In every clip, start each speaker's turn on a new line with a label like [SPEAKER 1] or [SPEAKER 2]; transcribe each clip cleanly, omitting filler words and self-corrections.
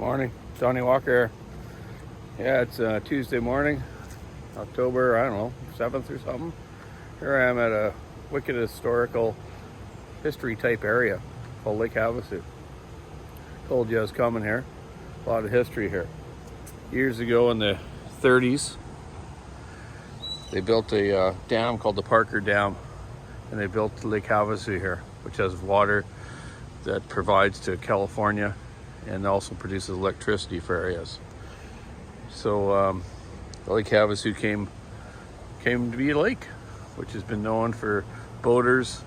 [SPEAKER 1] Morning, Donny Walker. Yeah, it's Tuesday morning, October, 7th or something. Here I am at a wicked historical history type area called Lake Havasu. Told you I was coming here. A lot of history here. Years ago in the 30s, they built a dam called the Parker Dam, and they built Lake Havasu here, which has water that provides to California and also produces electricity for areas. So Lake Havasu came to be a lake, which has been known for boaters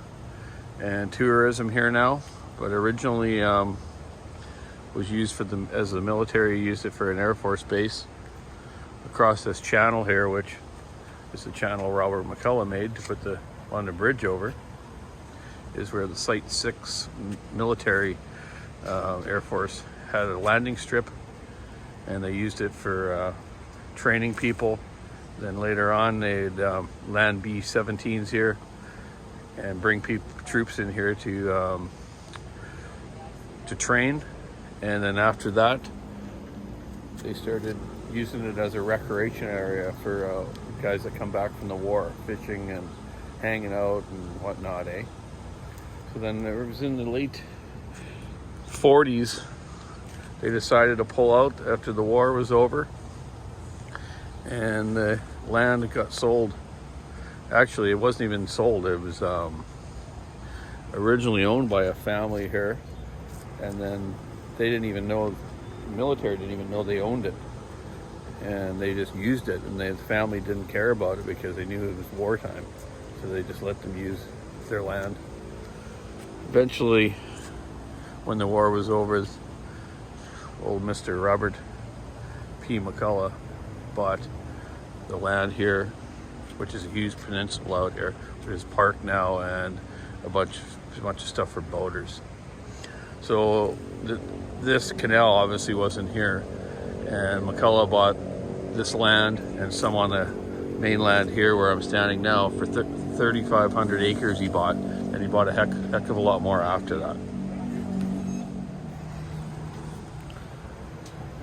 [SPEAKER 1] and tourism here now, but originally was used as the military used it for an Air Force base across this channel here, which is the channel Robert McCulloch made to put the London Bridge over, is where the Site 6 military Air Force had a landing strip, and they used it for training people. Then later on they'd land B-17s here and bring troops in here to train. And then after that they started using it as a recreation area for guys that come back from the war, fishing and hanging out and whatnot, So then it was in the late 40s they decided to pull out after the war was over, and the land got sold. Actually, it wasn't even sold. It was originally owned by a family here, and then they didn't even know, the military didn't even know they owned it, and they just used it, and the family didn't care about it because they knew it was wartime, so they just let them use their land. Eventually, when the war was over, old Mr. Robert P. McCulloch bought the land here, which is a huge peninsula out here. There's a park now and a bunch of stuff for boaters. So this canal obviously wasn't here, and McCulloch bought this land and some on the mainland here where I'm standing now for 3,500 acres he bought, and he bought a heck of a lot more after that.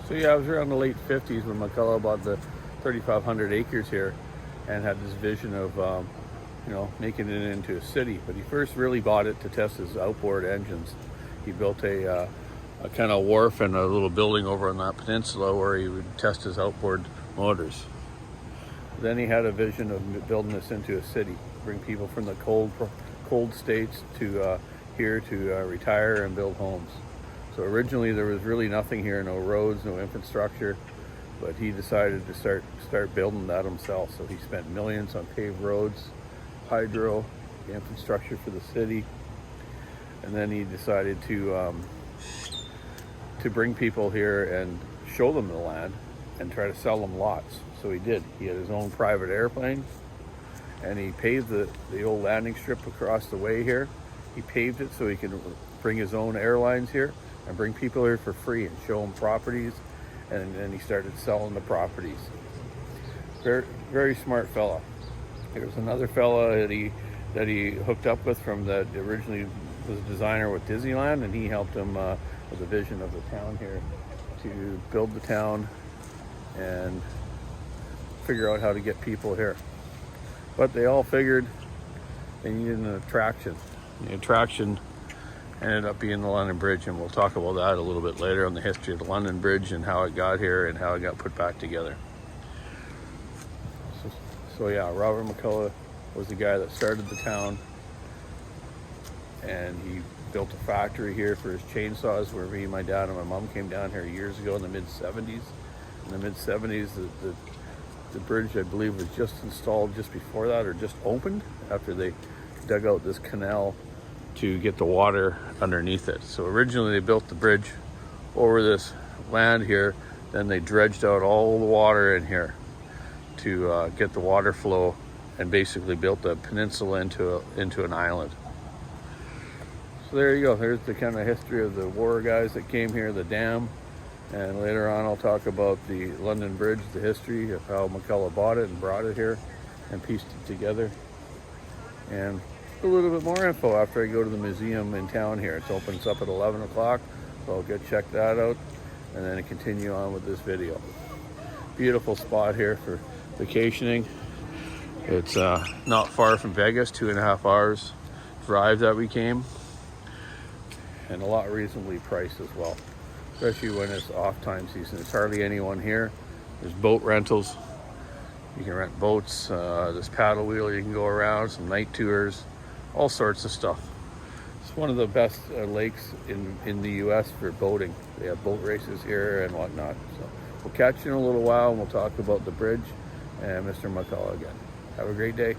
[SPEAKER 1] So yeah, it was around the late 50s when McCulloch bought the 3,500 acres here and had this vision of making it into a city. But he first really bought it to test his outboard engines. He built a kind of wharf and a little building over on that peninsula where he would test his outboard motors. Then he had a vision of building this into a city, bring people from the cold states to here to retire and build homes. So originally there was really nothing here, no roads, no infrastructure, but he decided to start building that himself. So he spent millions on paved roads, hydro, the infrastructure for the city, and then he decided to bring people here and show them the land and try to sell them lots. So he did. He had his own private airplane, and he paved the old landing strip across the way here. He paved it so he could bring his own airlines here and bring people here for free and show them properties, and then he started selling the properties. Very, very smart fella. There was another fella that he hooked up with that originally was a designer with Disneyland, and he helped him with the vision of the town here to build the town and figure out how to get people here. But they all figured they needed an attraction. The attraction ended up being the London Bridge, and we'll talk about that a little bit later on the history of the London Bridge and how it got here and how it got put back together. So yeah, Robert McCulloch was the guy that started the town, and he built a factory here for his chainsaws where me, my dad, and my mom came down here years ago in the mid-70s. In the mid-70s, the bridge, I believe, was just installed just before that, or just opened after they dug out this canal to get the water underneath it. So originally they built the bridge over this land here, then they dredged out all the water in here to get the water flow, and basically built the peninsula into an island. So there you go. There's the kind of history of the war guys that came here, the dam, and later on I'll talk about the London Bridge, the history of how McCulloch bought it and brought it here and pieced it together. And a little bit more info after I go to the museum in town here. It opens up at 11 o'clock, so I'll go check that out. and then continue on with this video. Beautiful spot here for vacationing. It's not far from Vegas, 2.5 hours drive that we came, and a lot reasonably priced as well, especially when it's off time season. There's hardly anyone here. There's boat rentals. You can rent boats, this paddle wheel you can go around, some night tours, all sorts of stuff. It's one of the best lakes in the US for boating. They have boat races here and whatnot. So we'll catch you in a little while, and we'll talk about the bridge and Mr. McCulloch again. Have a great day.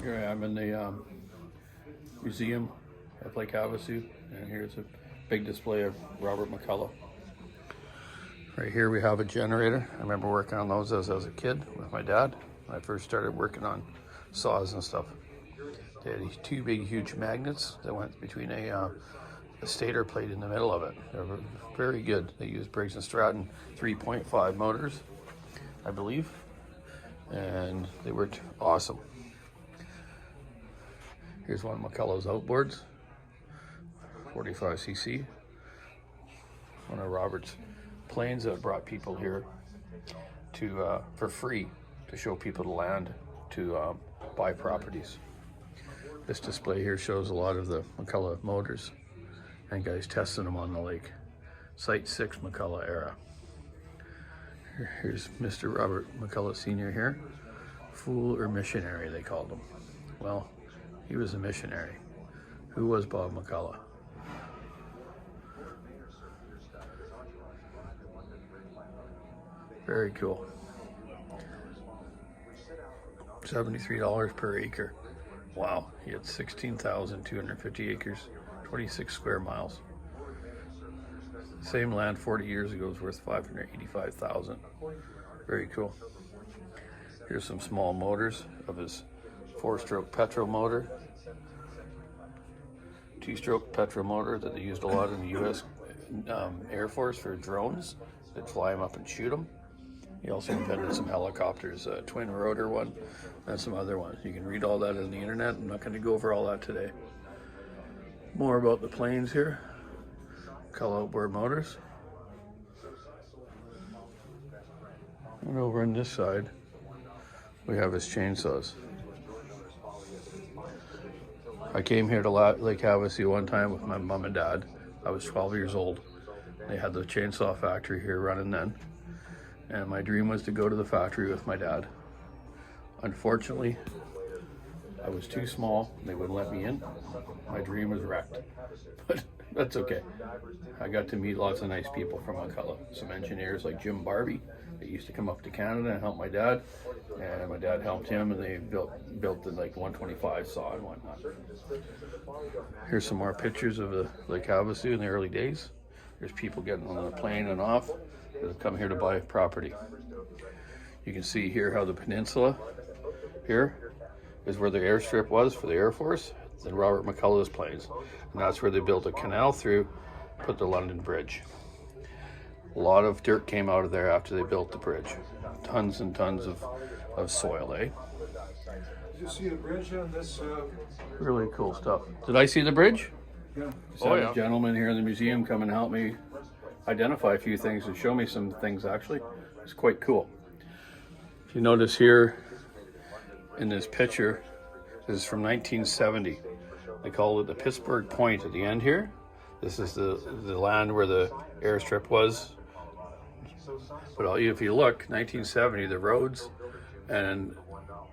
[SPEAKER 1] Here I am in the museum at Lake Havasu, and here's a big display of Robert McCulloch. Right here we have a generator. I remember working on those as I was a kid with my dad when I first started working on saws and stuff. They had 2 big huge magnets that went between a stator plate in the middle of it. They were very good. They used Briggs & Stratton 3.5 motors, I believe, and they worked awesome. Here's one of McCulloch's outboards, 45cc. One of Robert's planes that brought people here to for free to show people the land to buy properties. This display here shows a lot of the McCulloch motors and guys testing them on the lake. Site 6 McCulloch era. Here's Mr. Robert McCulloch Sr. here. Fool or missionary, they called him. Well, he was a missionary. Who was Bob McCulloch? Very cool. $73 per acre. Wow, he had 16,250 acres, 26 square miles. Same land 40 years ago was worth $585,000. Very cool. Here's some small motors of his 4-stroke petrol motor. 2-stroke petrol motor that they used a lot in the U.S. Air Force for drones. They'd fly them up and shoot them. He also invented some helicopters, a twin rotor one, and some other ones. You can read all that on the internet. I'm not going to go over all that today. More about the planes here. McCulloch outboard motors. And over on this side, we have his chainsaws. I came here to Lake Havasu one time with my mom and dad. I was 12 years old. They had the chainsaw factory here running then. And my dream was to go to the factory with my dad. Unfortunately, I was too small. They wouldn't let me in. My dream was wrecked. But that's okay. I got to meet lots of nice people from McCulloch. Some engineers like Jim Barbie. They used to come up to Canada and help my dad. And my dad helped him, and they built the like 125 saw and whatnot. Here's some more pictures of the Lake Havasu in the early days. There's people getting on the plane and off that have come here to buy property. You can see here how the peninsula here is where the airstrip was for the Air Force, then Robert McCulloch's planes. And that's where they built a canal through, put the London Bridge. A lot of dirt came out of there after they built the bridge. Tons and tons of soil, eh?
[SPEAKER 2] Did you see the bridge on this?
[SPEAKER 1] Really cool stuff. Did I see the bridge?
[SPEAKER 2] Yeah.
[SPEAKER 1] Oh, yeah. Gentlemen here in the museum come and help me identify a few things and show me some things actually. It's quite cool. If you notice here in this picture, this is from 1970. They call it the Pittsburgh Point at the end here. This is the land where the airstrip was. But if you look, 1970, the roads and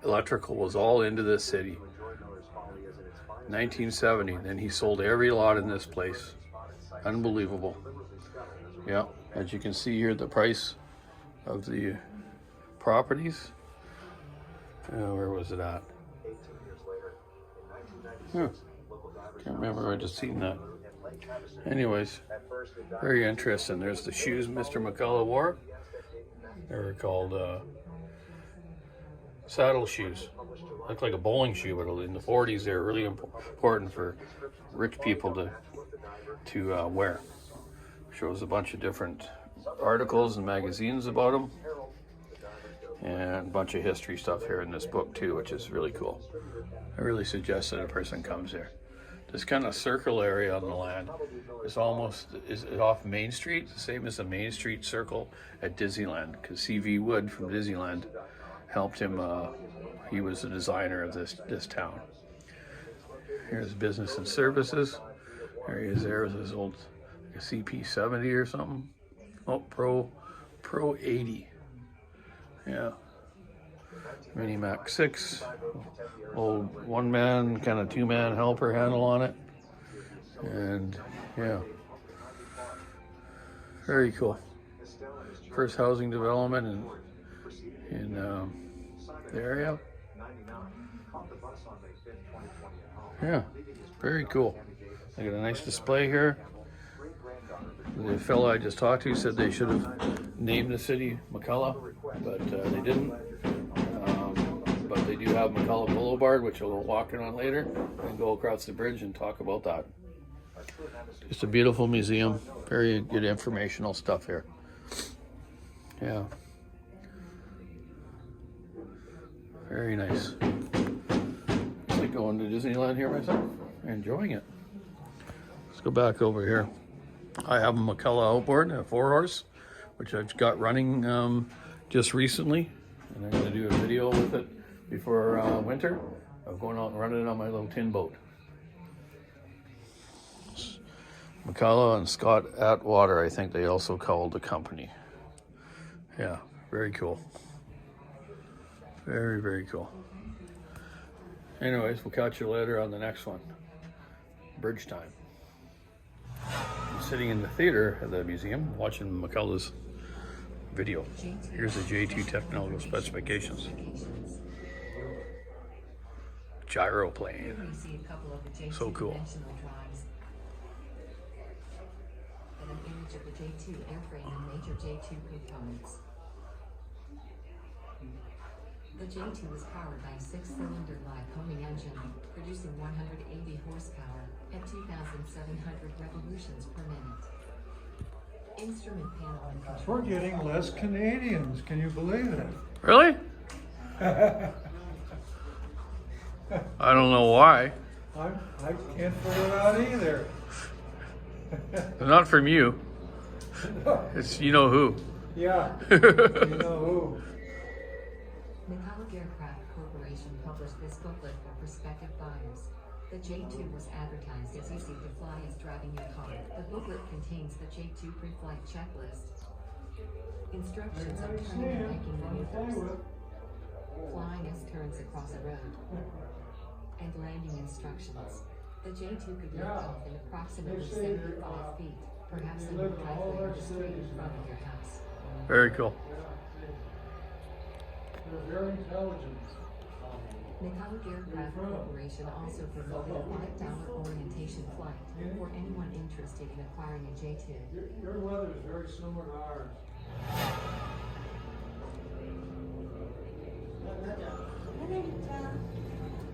[SPEAKER 1] electrical was all into this city. 1970, then he sold every lot in this place. Unbelievable. Yeah, as you can see here, the price of the properties. Where was it at? Can't remember, I just seen that. Anyways, very interesting. There's the shoes Mr. McCulloch wore. They were called saddle shoes. Look like a bowling shoe, but in the 40s they were really important for rich people to wear. Shows a bunch of different articles and magazines about them, and a bunch of history stuff here in this book too, which is really cool. I really suggest that a person comes here. this kind of circle area on the land is off Main Street, the same as the Main Street Circle at Disneyland, because C.V. Wood from Disneyland helped him. He was the designer of this town. Here's business and services. There he is. There with his old CP70 or something. Oh, Pro 80. Yeah. Mini Mac 6. Old one-man, kind of two-man helper handle on it. And yeah. Very cool. First housing development in the area. Yeah, very cool. They got a nice display here. The fellow I just talked to said they should have named the city McCulloch, but they didn't. But they do have McCulloch Boulevard, which we'll walk in on later, and go across the bridge and talk about that. Just a beautiful museum. Very good informational stuff here. Yeah. Very nice. Like going to Disneyland here myself. Enjoying it. Let's go back over here. I have a McCulloch outboard, a 4-horse, which I've got running just recently. And I'm going to do a video with it before winter of going out and running it on my little tin boat. McCulloch and Scott Atwater, I think they also called the company. Yeah, very cool. Very, very cool. Anyways, we'll catch you later on the next one. Bridge time. I'm sitting in the theater at the museum watching McCulloch's video. Here's the J2 technical specifications. Gyroplane. So cool.
[SPEAKER 3] And an image of the J2 airframe and major J2 components. The J2 is powered by a 6-cylinder Lycoming engine, producing 180 horsepower at 2,700 revolutions per minute. Instrument panel and control.
[SPEAKER 2] We're getting less Canadians. Can you believe it?
[SPEAKER 1] Really? I don't know why.
[SPEAKER 2] I can't figure it out either.
[SPEAKER 1] Not from you. It's you know who.
[SPEAKER 2] Yeah. You know who.
[SPEAKER 3] mcculloch Aircraft Corporation published this booklet for prospective buyers. The J2 was advertised as easy to fly as driving your car. The booklet contains the J2 pre-flight checklist, instructions on turning and making maneuvers, flying as turns across a road, and landing instructions. The J2 could lift off in approximately 75 feet, perhaps in the driveway or the street in front of your house.
[SPEAKER 1] Very cool.
[SPEAKER 2] They're very intelligent.
[SPEAKER 3] mcculloch Aircraft Corporation also promoted a $5 orientation flight for anyone interested in acquiring a J2.
[SPEAKER 2] Your weather is very similar to ours.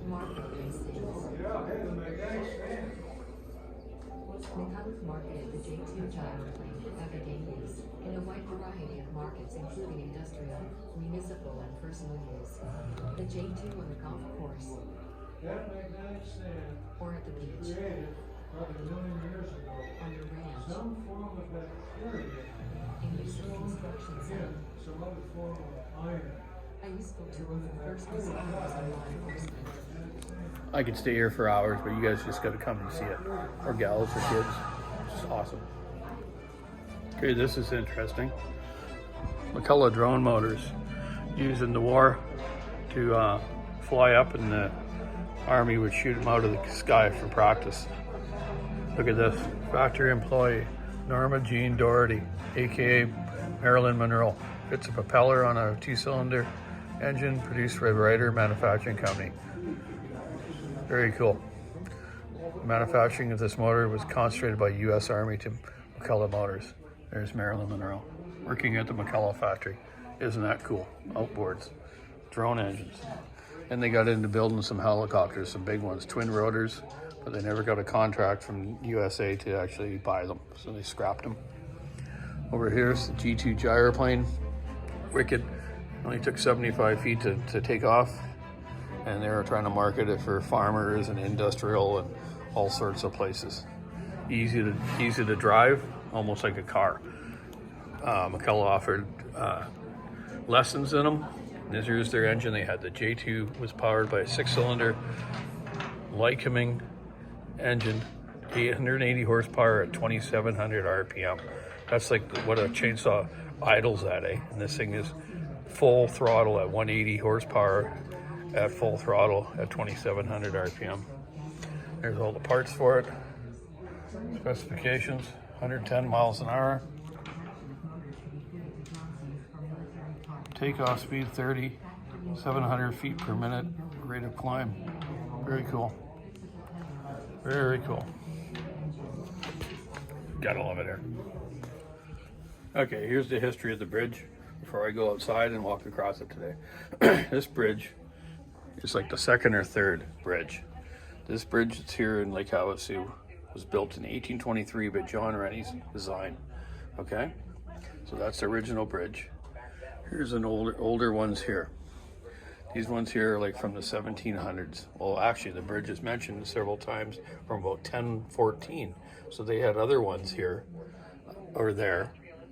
[SPEAKER 3] Market sales.
[SPEAKER 2] Yeah, hey, the magnetic stand.
[SPEAKER 3] mcculloch marketed the J2 gyroplane for everyday use in a wide variety of markets, including industrial, municipal, and personal use. The J2 on the golf course,
[SPEAKER 2] That magnetic stand
[SPEAKER 3] or at the beach,
[SPEAKER 2] created probably a million years ago.
[SPEAKER 3] on your ranch,
[SPEAKER 2] Some form of bacteria,
[SPEAKER 3] in use of construction site.
[SPEAKER 2] some other form of iron.
[SPEAKER 3] A useful tool for first responders and law enforcement.
[SPEAKER 1] I could stay here for hours, but you guys just got to come and see it. Or gals or kids. It's awesome. Okay, this is interesting. McCulloch drone motors used in the war to fly up, and the Army would shoot them out of the sky for practice. Look at this. Factory employee Norma Jean Doherty, aka Marilyn Monroe, fits a propeller on a 2-cylinder engine produced by Ryder Manufacturing Company. Very cool. The manufacturing of this motor was concentrated by U.S. Army to McCulloch Motors. There's Marilyn Monroe working at the McCulloch factory. Isn't that cool? Outboards, drone engines. And they got into building some helicopters, some big ones, twin rotors, but they never got a contract from USA to actually buy them, so they scrapped them. Over here's the G2 gyroplane. Wicked. Only took 75 feet to take off, and they were trying to market it for farmers and industrial and all sorts of places. Easy to drive, almost like a car. McCulloch offered lessons in them. Here's their engine. They had the J2 was powered by a 6-cylinder Lycoming engine, 880 horsepower at 2,700 RPM. That's like what a chainsaw idles at, eh? And this thing is full throttle at 180 horsepower at full throttle at 2,700 RPM. There's all the parts for it. Specifications, 110 miles an hour. Takeoff speed 30, 700 feet per minute, rate of climb. Very cool. Very cool. Gotta love it here. Okay, here's the history of the bridge before I go outside and walk across it today. This bridge is like the second or third bridge. This bridge that's here in Lake Havasu was built in 1823 by John Rennie's design. Okay, so that's the original bridge. Here's an older ones here. These ones here are like from the 1700s. Well, actually, the bridge is mentioned several times from about 1014. So they had other ones here or there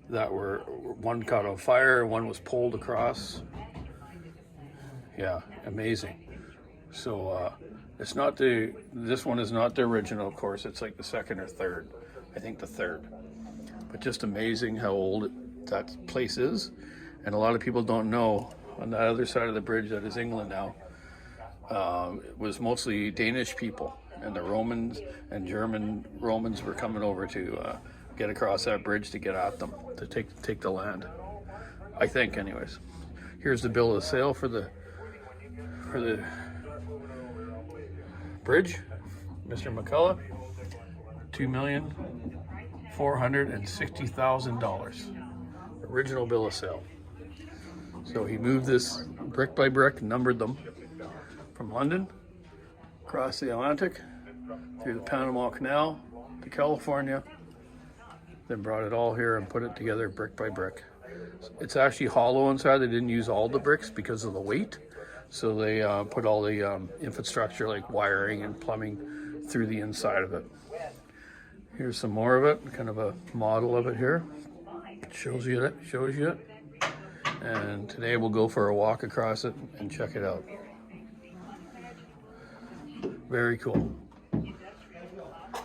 [SPEAKER 1] that were, one caught on fire, one was pulled across. Yeah, amazing. So it's not this one is not the original, of course. It's like the second or third. I think the third. But just amazing how old that place is. And a lot of people don't know, on the other side of the bridge that is England now, it was mostly Danish people, and the Romans and German Romans were coming over to get across that bridge to get at them, to take the land. I think, anyways. Here's the bill of sale for the bridge, Mr. McCulloch, $2,460,000. Original bill of sale. So he moved this brick by brick, numbered them from London, across the Atlantic, through the Panama Canal to California, then brought it all here and put it together brick by brick. It's actually hollow inside. They didn't use all the bricks because of the weight. So they put all the infrastructure like wiring and plumbing through the inside of it. Here's some more of it, kind of a model of it here. Shows you it. And today we'll go for a walk across it and check it out. Very cool.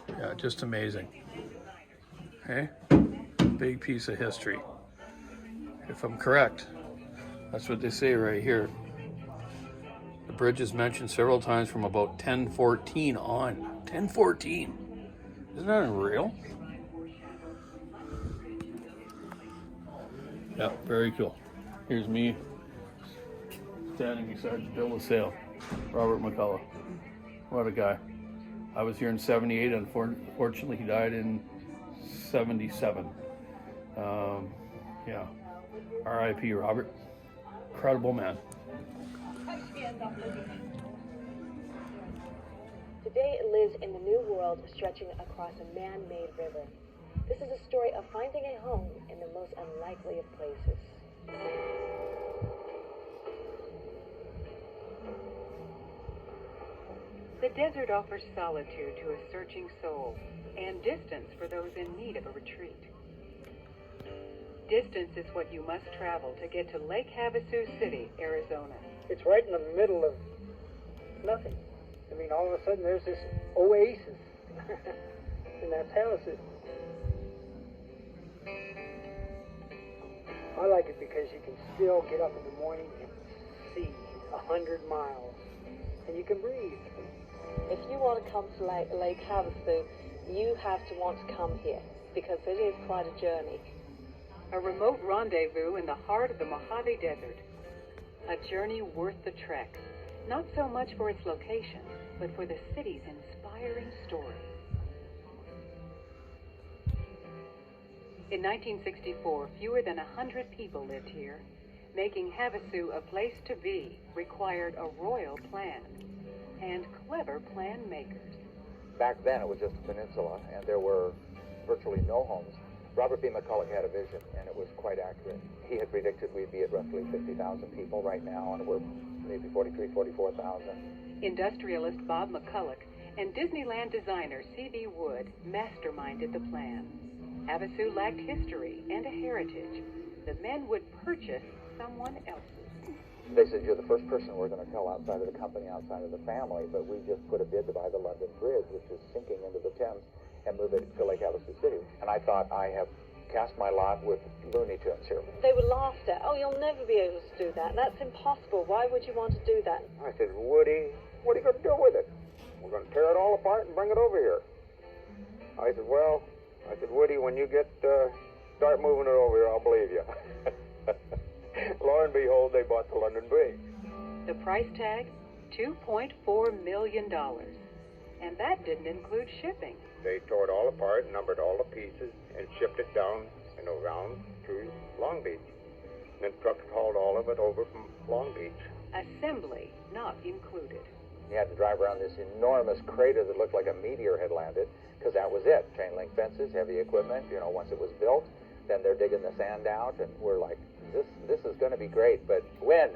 [SPEAKER 1] Yeah, just amazing. Okay, big piece of history. If I'm correct, that's what they say right here. The bridge is mentioned several times from about 1014 on. 1014. Isn't that unreal? Yeah, very cool. Here's me standing beside the bill of sale. Robert McCulloch. What a guy. I was here in 78. Unfortunately, he died in 77. Yeah. R.I.P. Robert. Incredible man.
[SPEAKER 4] Today it lives in the new world stretching across a man-made river. This is a story of finding a home in the most unlikely of places.
[SPEAKER 5] The desert offers solitude to a searching soul and distance for those in need of a retreat. Distance is what you must travel to get to Lake Havasu City, Arizona.
[SPEAKER 6] It's right in the middle of nothing. I mean, all of a sudden there's this oasis, and that's Havasu. I like it because you can still get up in the morning and see 100 miles, and you can breathe.
[SPEAKER 4] If you want to come to Lake Havasu, you have to want to come here, because it is quite a journey.
[SPEAKER 5] A remote rendezvous in the heart of the Mojave Desert. A journey worth the trek, not so much for its location, but for the city's inspiring story. In 1964, fewer than 100 people lived here. Making Havasu a place to be required a royal plan and clever plan makers.
[SPEAKER 7] Back then it was just a peninsula and there were virtually no homes. Robert B. McCulloch had a vision and it was quite accurate. He had predicted we'd be at roughly 50,000 people right now, and we're maybe 43, 44,000.
[SPEAKER 5] Industrialist Bob McCulloch and Disneyland designer C.V. Wood masterminded the plan. Havasu lacked history and a heritage. The men would purchase someone else's.
[SPEAKER 7] They said, you're the first person we're going to tell outside of the company, outside of the family, but we just put a bid to buy the London Bridge, which is sinking into the Thames, and move it to Lake Havasu City. And I thought, I have cast my lot with Looney Tunes here.
[SPEAKER 4] They were laughed at. Oh, you'll never be able to do that. That's impossible. Why would you want to do that?
[SPEAKER 7] I said, Woody, what are you going to do with it? We're going to tear it all apart and bring it over here. I said, Woody, when you start moving it over here, I'll believe you. Lo and behold, they bought the London Bridge.
[SPEAKER 5] The price tag, $2.4 million. And that didn't include shipping.
[SPEAKER 8] They tore it all apart, numbered all the pieces, and shipped it down, around to Long Beach. Then trucks hauled all of it over from Long Beach.
[SPEAKER 5] Assembly not included.
[SPEAKER 7] You had to drive around this enormous crater that looked like a meteor had landed, because that was it. Chain link fences, heavy equipment, once it was built, then they're digging the sand out, and we're like, this is going to be great, but when?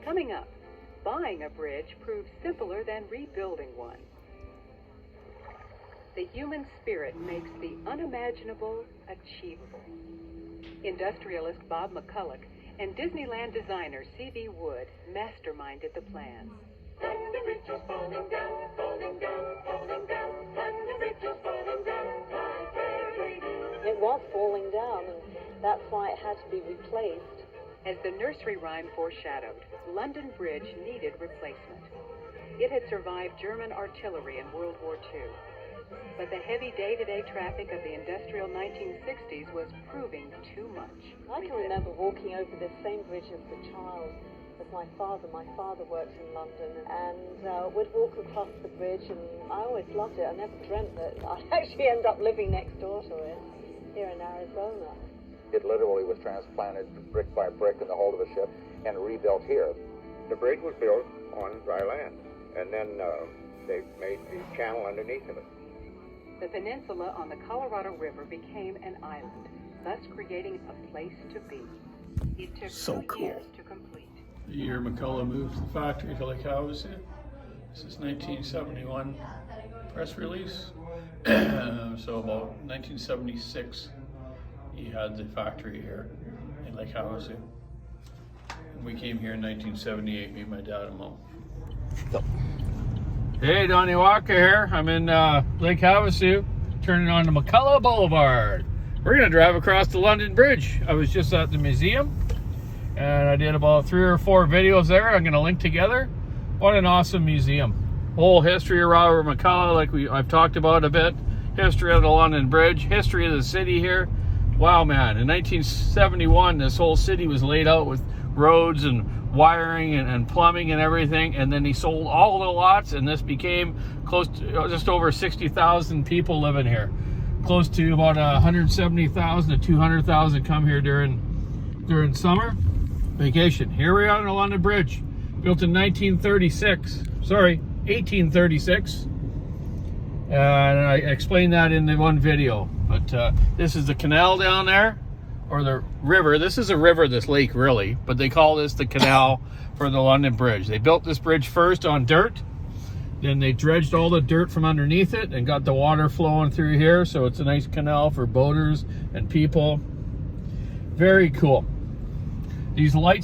[SPEAKER 5] Coming up, buying a bridge proved simpler than rebuilding one. The human spirit makes the unimaginable achievable. Industrialist Bob McCulloch and Disneyland designer C.V. Wood masterminded the plan.
[SPEAKER 9] London Bridge is falling down, falling down, falling down. London Bridge is falling down, my fair lady.
[SPEAKER 4] It was falling down, and that's why it had to be replaced.
[SPEAKER 5] As the nursery rhyme foreshadowed, London Bridge needed replacement. It had survived German artillery in World War II. But the heavy day-to-day traffic of the industrial 1960s was proving too much.
[SPEAKER 4] I can remember walking over this same bridge as a child with my father. My father worked in London, and we'd walk across the bridge, and I always loved it. I never dreamt that I'd actually end up living next door to it here in Arizona.
[SPEAKER 7] It literally was transplanted brick by brick in the hold of a ship and rebuilt here.
[SPEAKER 8] The bridge was built on dry land, and then they made the channel underneath of it.
[SPEAKER 5] The peninsula on the Colorado River became an island, thus creating a place to be. It took
[SPEAKER 1] So
[SPEAKER 5] 2
[SPEAKER 1] cool.
[SPEAKER 5] years to complete.
[SPEAKER 1] The year McCulloch moved the factory to Lake Havasu. This is 1971 press release. So about 1976, he had the factory here in Lake Havasu. And we came here in 1978, me, my dad, and mom. Hey, Donny Walker here. I'm in Lake Havasu, turning on to McCulloch Boulevard. We're gonna drive across the London Bridge. I was just at the museum, and I did about 3 or 4 videos there. I'm gonna link together. What an awesome museum. Whole history of Robert McCulloch, like I've talked about a bit. History of the London Bridge, history of the city here. Wow, man, in 1971, this whole city was laid out with roads and wiring and plumbing and everything, and then he sold all the lots, and this became close to just over 60,000 people living here. Close to about 170,000 to 200,000 come here during summer vacation. Here we are on the London Bridge, built in 1836. And I explained that in the one video. But this is the canal down there, or the river. This is a river, this lake really, but they call this the canal for the London Bridge. They built this bridge first on dirt, then they dredged all the dirt from underneath it and got the water flowing through here, so it's a nice canal for boaters and people. Very cool. These light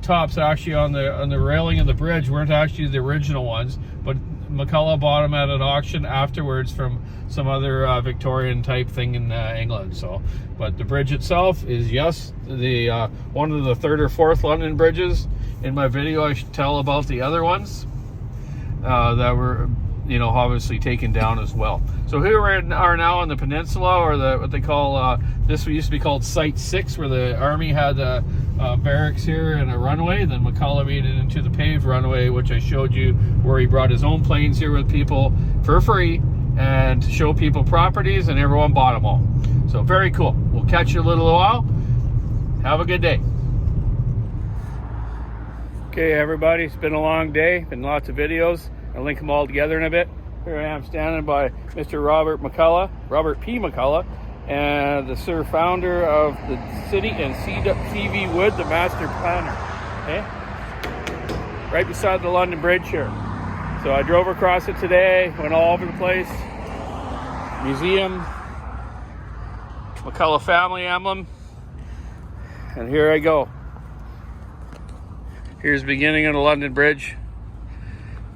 [SPEAKER 1] tops actually on the railing of the bridge weren't actually the original ones, but McCulloch bought them at an auction afterwards from some other Victorian type thing in England. So, but the bridge itself is, yes, the one of the 3rd or 4th London bridges. In my video, I should tell about the other ones that were, obviously taken down as well. So here we are now on the peninsula, or what they call this used to be called Site 6, where the army had barracks here and a runway. Then McCulloch made it into the paved runway, which I showed you, where he brought his own planes here with people for free and to show people properties, and everyone bought them all. So very cool. We'll catch you in a little while. Have a good day. Okay, everybody, it's been a long day, been lots of videos. I'll link them all together in a bit. Here I am standing by Mr. Robert P. McCulloch, and the founder of the city, and C.V. Wood, the master planner. Okay? Right beside the London Bridge here. So I drove across it today, went all over the place. Museum, McCulloch family emblem, and here I go. Here's the beginning of the London Bridge.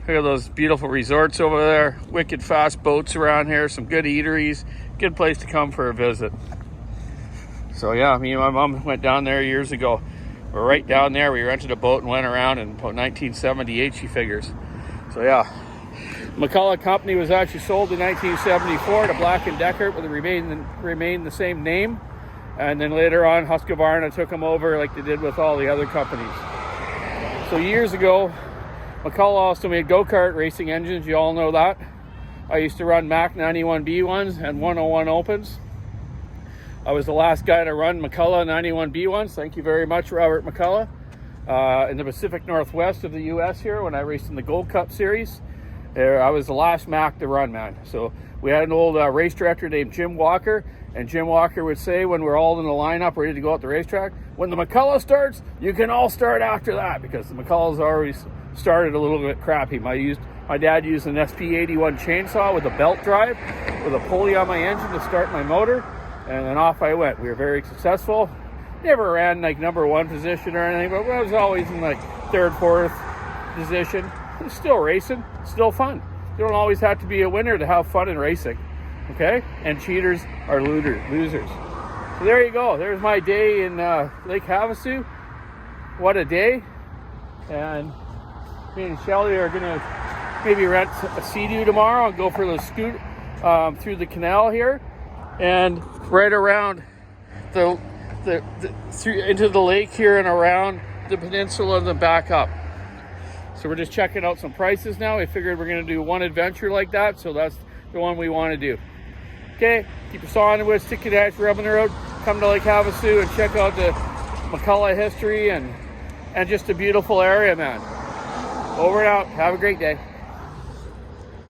[SPEAKER 1] Look at those beautiful resorts over there, wicked fast boats around here, some good eateries, good place to come for a visit. So yeah, me and my mom went down there years ago. We're right down there. We rented a boat and went around in about 1978, she figures. So yeah, McCulloch Company was actually sold in 1974 to Black & Decker, but it remained the same name. And then later on, Husqvarna took them over like they did with all the other companies. So years ago, McCulloch also made go-kart racing engines. You all know that. I used to run Mac 91B1s and 101 Opens. I was the last guy to run McCulloch 91B1s. Thank you very much, Robert McCulloch. In the Pacific Northwest of the U.S. here when I raced in the Gold Cup Series. I was the last Mac to run, man. So we had an old race director named Jim Walker, and Jim Walker would say when we're all in the lineup ready to go at the racetrack, when the McCulloch starts, you can all start after that, because the McCullochs always started a little bit crappy. My dad used an SP81 chainsaw with a belt drive with a pulley on my engine to start my motor, and then off I went. We were very successful. Never ran like number one position or anything, but I was always in like third, fourth position. Still racing, still fun. You don't always have to be a winner to have fun in racing, okay? And cheaters are losers. So there you go. There's my day in Lake Havasu. What a day. And me and Shelly are gonna maybe rent a Sea-Doo tomorrow and go for the scoot through the canal here and right around through into the lake here and around the peninsula and then back up. So we're just checking out some prices now. We figured we're going to do one adventure like that, so that's the one we want to do. Okay, keep your saw on the wood, stick your dash, rubbing the road, come to Lake Havasu and check out the McCulloch history and just a beautiful area, man. Over and out. Have a great day.